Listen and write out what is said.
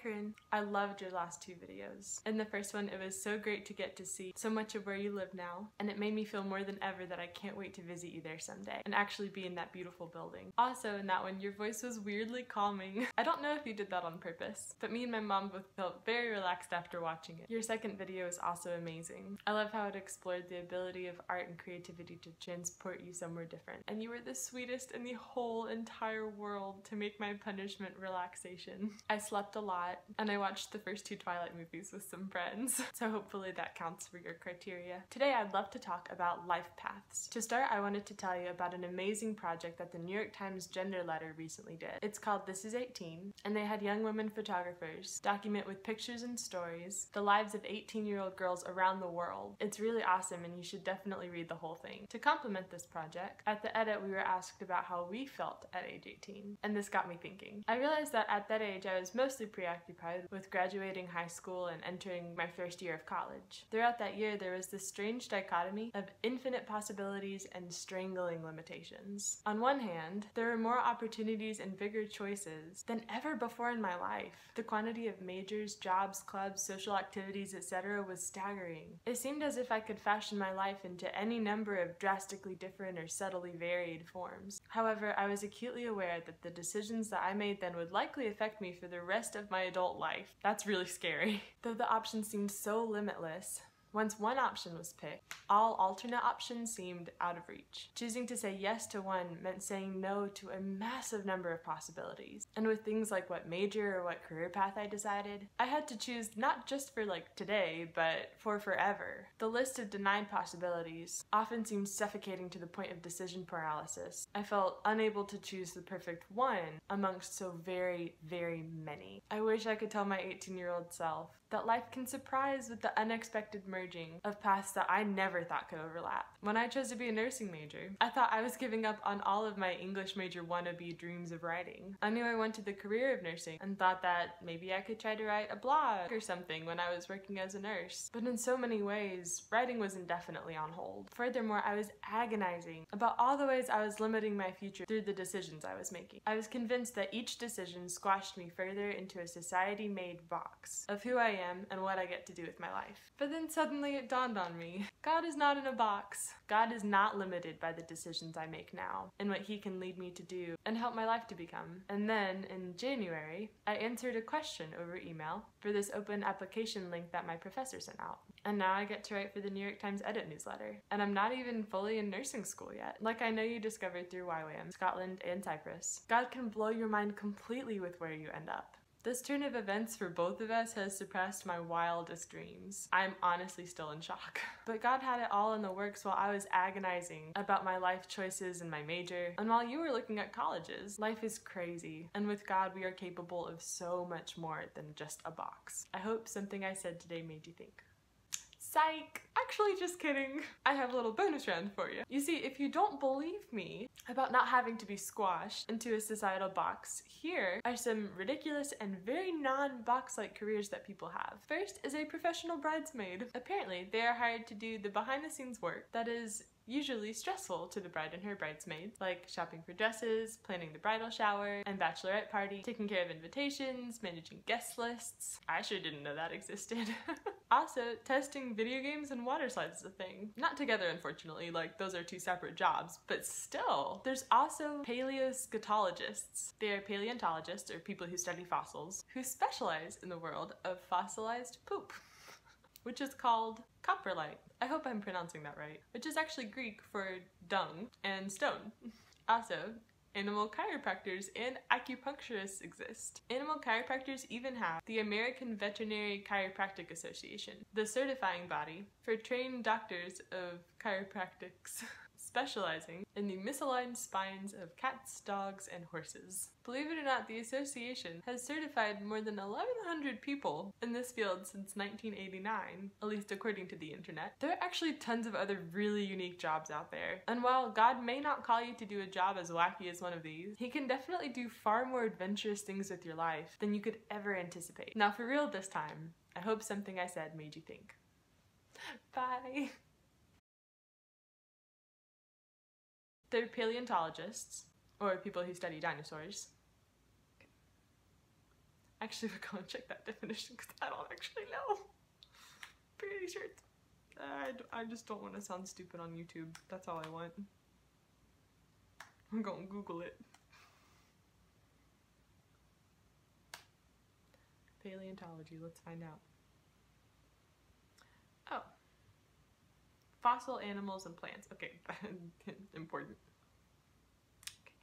Corinne. I loved your last two videos. In the first one, it was so great to get to see so much of where you live now, and it made me feel more than ever that I can't wait to visit you there someday and actually be in that beautiful building. Also, in that one, your voice was weirdly calming. I don't know if you did that on purpose, but me and my mom both felt very relaxed after watching it. Your second video is also amazing. I love how it explored the ability of art and creativity to transport you somewhere different, and you were the sweetest in the whole entire world to make my punishment relaxation. I slept a lot, and I watched the first two Twilight movies with some friends, so hopefully that counts for your criteria. Today I'd love to talk about life paths. To start, I wanted to tell you about an amazing project that the New York Times Gender Letter recently did. It's called This Is 18, and they had young women photographers document with pictures and stories the lives of 18-year-old girls around the world. It's really awesome, and you should definitely read the whole thing. To complement this project, at the edit we were asked about how we felt at age 18, and this got me thinking. I realized that at that age I was mostly preoccupied with graduating high school and entering my first year of college. Throughout that year there was this strange dichotomy of infinite possibilities and strangling limitations. On one hand, there were more opportunities and bigger choices than ever before in my life. The quantity of majors, jobs, clubs, social activities, etc. was staggering. It seemed as if I could fashion my life into any number of drastically different or subtly varied forms. However, I was acutely aware that the decisions that I made then would likely affect me for the rest of my adult life. That's really scary. Though the options seemed so limitless, once one option was picked, all alternate options seemed out of reach. Choosing to say yes to one meant saying no to a massive number of possibilities. And with things like what major or what career path I decided, I had to choose not just for like today, but for forever. The list of denied possibilities often seemed suffocating to the point of decision paralysis. I felt unable to choose the perfect one amongst so very, very many. I wish I could tell my 18-year-old self that life can surprise with the unexpected merging of paths that I never thought could overlap. When I chose to be a nursing major, I thought I was giving up on all of my English major wannabe dreams of writing. I knew I wanted the career of nursing and thought that maybe I could try to write a blog or something when I was working as a nurse. But in so many ways, writing was indefinitely on hold. Furthermore, I was agonizing about all the ways I was limiting my future through the decisions I was making. I was convinced that each decision squashed me further into a society-made box of who I am and what I get to do with my life. But then suddenly it dawned on me, God is not in a box. God is not limited by the decisions I make now and what He can lead me to do and help my life to become. And then in January, I answered a question over email for this open application link that my professor sent out. And now I get to write for the New York Times edit newsletter. And I'm not even fully in nursing school yet, like I know you discovered through YWAM, Scotland, and Cyprus. God can blow your mind completely with where you end up. This turn of events for both of us has surpassed my wildest dreams. I'm honestly still in shock. But God had it all in the works while I was agonizing about my life choices and my major. And while you were looking at colleges, life is crazy. And with God, we are capable of so much more than just a box. I hope something I said today made you think. Psych! Actually, just kidding. I have a little bonus round for you. You see, if you don't believe me about not having to be squashed into a societal box, here are some ridiculous and very non-box-like careers that people have. First is a professional bridesmaid. Apparently, they are hired to do the behind-the-scenes work that is usually stressful to the bride and her bridesmaids, like shopping for dresses, planning the bridal shower and bachelorette party, taking care of invitations, managing guest lists. I sure didn't know that existed. Also, testing video games and water slides is a thing. Not together, unfortunately, like those are two separate jobs, but still. There's also Paleoscatologists. They are paleontologists, or people who study fossils, who specialize in the world of fossilized poop, which is called coprolite. I hope I'm pronouncing that right, which is actually Greek for dung and stone. Also, animal chiropractors and acupuncturists exist. Animal chiropractors even have the American Veterinary Chiropractic Association, the certifying body for trained doctors of chiropractics, specializing in the misaligned spines of cats, dogs, and horses. Believe it or not, the association has certified more than 1,100 people in this field since 1989, at least according to the internet. There are actually tons of other really unique jobs out there, and while God may not call you to do a job as wacky as one of these, He can definitely do far more adventurous things with your life than you could ever anticipate. Now for real this time, I hope something I said made you think. Bye! They're paleontologists, or people who study dinosaurs. Actually, we'll go and check that definition because I don't actually know. Pretty sure it's... I just don't want to sound stupid on YouTube. That's all I want. I'm going to Google it. Paleontology, let's find out. Oh. Fossil animals and plants. Okay, important.